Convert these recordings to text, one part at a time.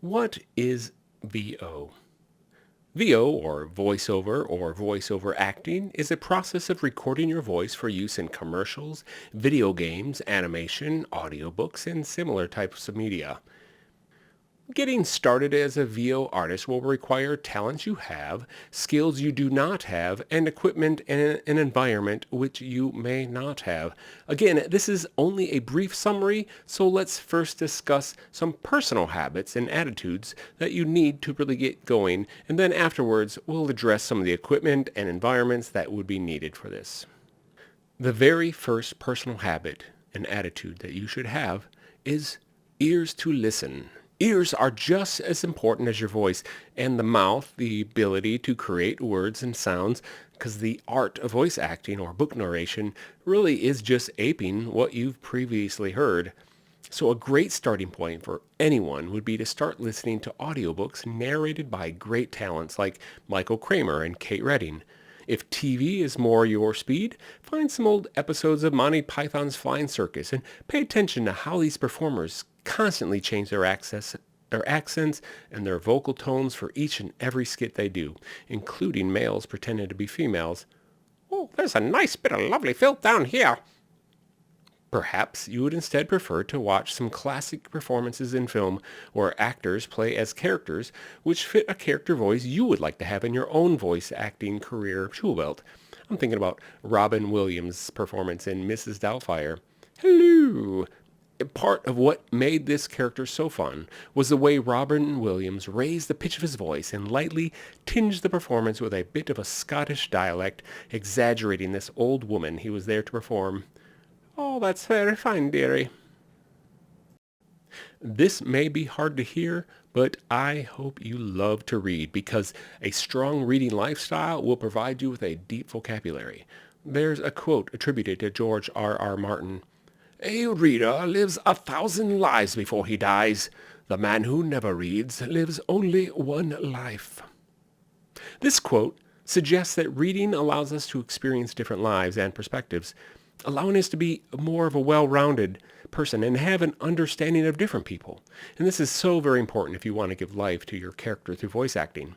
What is VO? VO, or voiceover acting, is a process of recording your voice for use in commercials, video games, animation, audiobooks, and similar types of media. Getting started as a VO artist will require talents you have, skills you do not have, and equipment and an environment which you may not have. Again, this is only a brief summary, so let's first discuss some personal habits and attitudes that you need to really get going, and then afterwards we'll address some of the equipment and environments that would be needed for this. The very first personal habit and attitude that you should have is ears to listen. Ears are just as important as your voice, and the mouth, the ability to create words and sounds, because the art of voice acting or book narration really is just aping what you've previously heard. So a great starting point for anyone would be to start listening to audiobooks narrated by great talents like Michael Kramer and Kate Redding. If TV is more your speed, find some old episodes of Monty Python's Flying Circus and pay attention to how these performers constantly change their accents and their vocal tones for each and every skit they do, including males pretending to be females. "Oh, there's a nice bit of lovely filth down here." Perhaps you would instead prefer to watch some classic performances in film where actors play as characters which fit a character voice you would like to have in your own voice acting career tool belt. I'm thinking about Robin Williams' performance in Mrs. Doubtfire. Hello! Part of what made this character so fun was the way Robin Williams raised the pitch of his voice and lightly tinged the performance with a bit of a Scottish dialect, exaggerating this old woman he was there to perform. "Oh, that's very fine, dearie." This may be hard to hear, but I hope you love to read because a strong reading lifestyle will provide you with a deep vocabulary. There's a quote attributed to George R.R. Martin. "A reader lives 1,000 lives before he dies. The man who never reads lives only one life." This quote suggests that reading allows us to experience different lives and perspectives, allowing us to be more of a well-rounded person and have an understanding of different people. And this is so very important if you want to give life to your character through voice acting.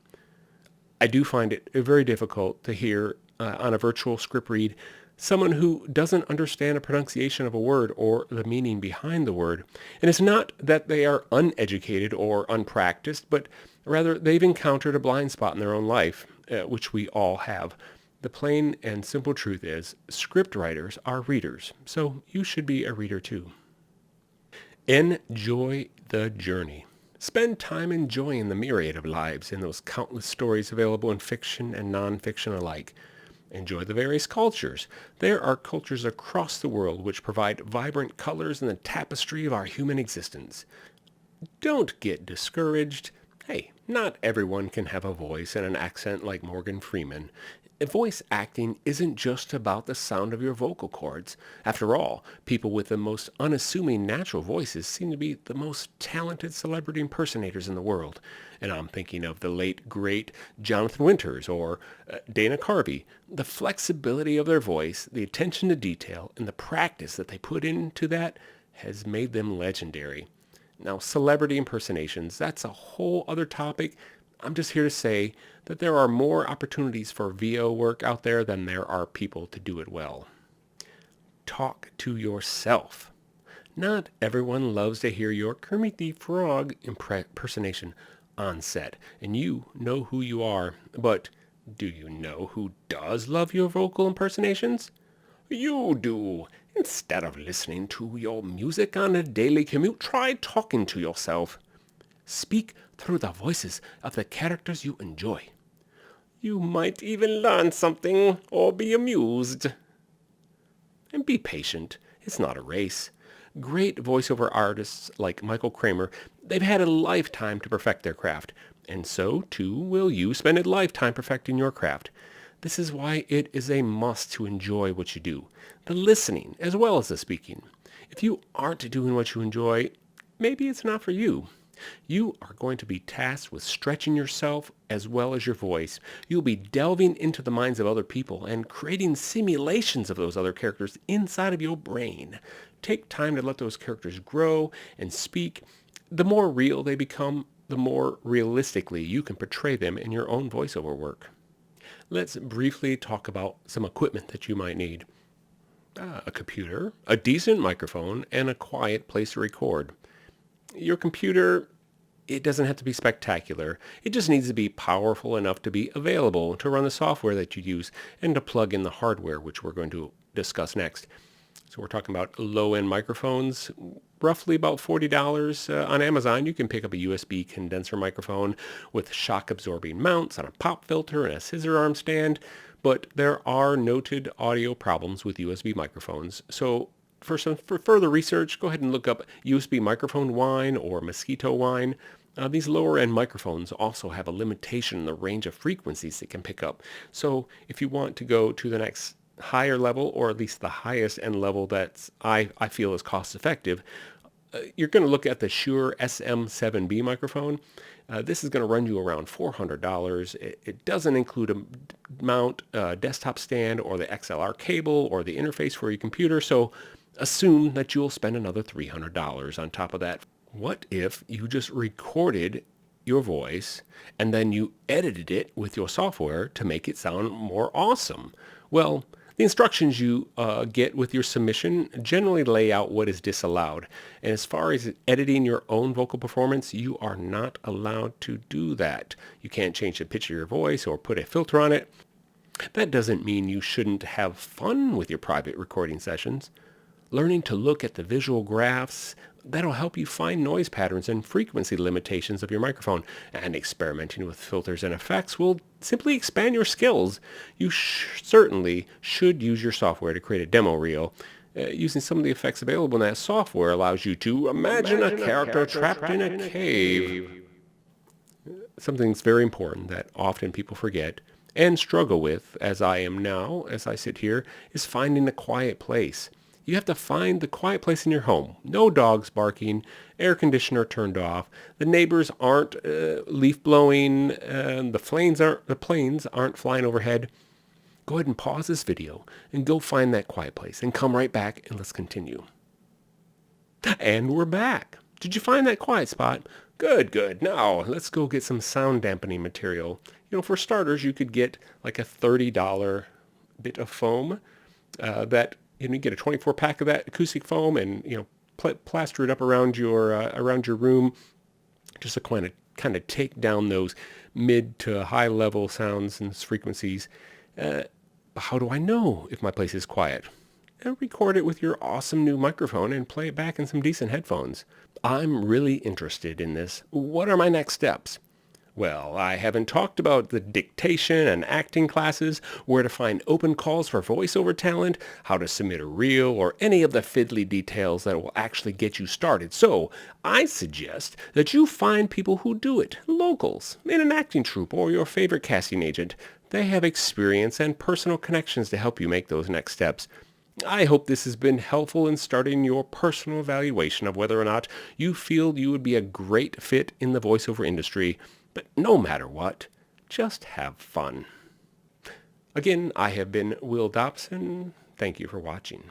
I do find it very difficult to hear on a virtual script read someone who doesn't understand a pronunciation of a word or the meaning behind the word. And it's not that they are uneducated or unpracticed, but rather they've encountered a blind spot in their own life, which we all have. The plain and simple truth is, script writers are readers, so you should be a reader too. Enjoy the journey. Spend time enjoying the myriad of lives and those countless stories available in fiction and nonfiction alike. Enjoy the various cultures. There are cultures across the world which provide vibrant colors in the tapestry of our human existence. Don't get discouraged. Hey, not everyone can have a voice and an accent like Morgan Freeman. Voice acting isn't just about the sound of your vocal cords. After all, people with the most unassuming natural voices seem to be the most talented celebrity impersonators in the world. And I'm thinking of the late, great Jonathan Winters or Dana Carvey. The flexibility of their voice, the attention to detail, and the practice that they put into that has made them legendary. Now, celebrity impersonations, that's a whole other topic. I'm just here to say that there are more opportunities for VO work out there than there are people to do it well. Talk to yourself. Not everyone loves to hear your Kermit the Frog impersonation on set, and you know who you are, but do you know who does love your vocal impersonations? You do. Instead of listening to your music on a daily commute, try talking to yourself. Speak through the voices of the characters you enjoy. You might even learn something or be amused. And be patient. It's not a race. Great voiceover artists like Michael Kramer, they've had a lifetime to perfect their craft. And so, too, will you spend a lifetime perfecting your craft. This is why it is a must to enjoy what you do. The listening as well as the speaking. If you aren't doing what you enjoy, maybe it's not for you. You are going to be tasked with stretching yourself as well as your voice. You'll be delving into the minds of other people and creating simulations of those other characters inside of your brain. Take time to let those characters grow and speak. The more real they become, the more realistically you can portray them in your own voiceover work. Let's briefly talk about some equipment that you might need. A computer, a decent microphone, and a quiet place to record. Your computer, it doesn't have to be spectacular. It just needs to be powerful enough to be available to run the software that you use and to plug in the hardware, which we're going to discuss next. So we're talking about low-end microphones, roughly about $40 on Amazon. You can pick up a USB condenser microphone with shock-absorbing mounts and a pop filter and a scissor arm stand. But there are noted audio problems with USB microphones. So for further research, go ahead and look up USB microphone whine or mosquito whine. These lower-end microphones also have a limitation in the range of frequencies they can pick up. So if you want to go to the next higher level, or at least the highest end level that I feel is cost effective, you're going to look at the Shure SM7B microphone. This is going to run you around $400. It doesn't include a mount, desktop stand, or the XLR cable, or the interface for your computer, so assume that you'll spend another $300 on top of that. What if you just recorded your voice and then you edited it with your software to make it sound more awesome? Well, the instructions you get with your submission generally lay out what is disallowed. And as far as editing your own vocal performance, you are not allowed to do that. You can't change the pitch of your voice or put a filter on it. That doesn't mean you shouldn't have fun with your private recording sessions. Learning to look at the visual graphs, that'll help you find noise patterns and frequency limitations of your microphone, and experimenting with filters and effects will simply expand your skills. You certainly should use your software to create a demo reel. Using some of the effects available in that software allows you to imagine a character trapped in a cave. Something that's very important that often people forget and struggle with, as I am now, as I sit here, is finding a quiet place. You have to find the quiet place in your home. No dogs barking, air conditioner turned off, the neighbors aren't leaf blowing, the planes aren't flying overhead. Go ahead and pause this video and go find that quiet place and come right back and let's continue. And we're back. Did you find that quiet spot? Good, good. Now let's go get some sound dampening material. For starters, you could get like a $30 bit of foam that you get a 24 pack of that acoustic foam, and plaster it up around your room, just to kind of take down those mid to high level sounds and frequencies. How do I know if my place is quiet? Record it with your awesome new microphone and play it back in some decent headphones. I'm really interested in this. What are my next steps? Well, I haven't talked about the dictation and acting classes, where to find open calls for voiceover talent, how to submit a reel, or any of the fiddly details that will actually get you started. So I suggest that you find people who do it, locals, in an acting troupe or your favorite casting agent. They have experience and personal connections to help you make those next steps. I hope this has been helpful in starting your personal evaluation of whether or not you feel you would be a great fit in the voiceover industry. But no matter what, just have fun. Again, I have been Wil Dobson. Thank you for watching.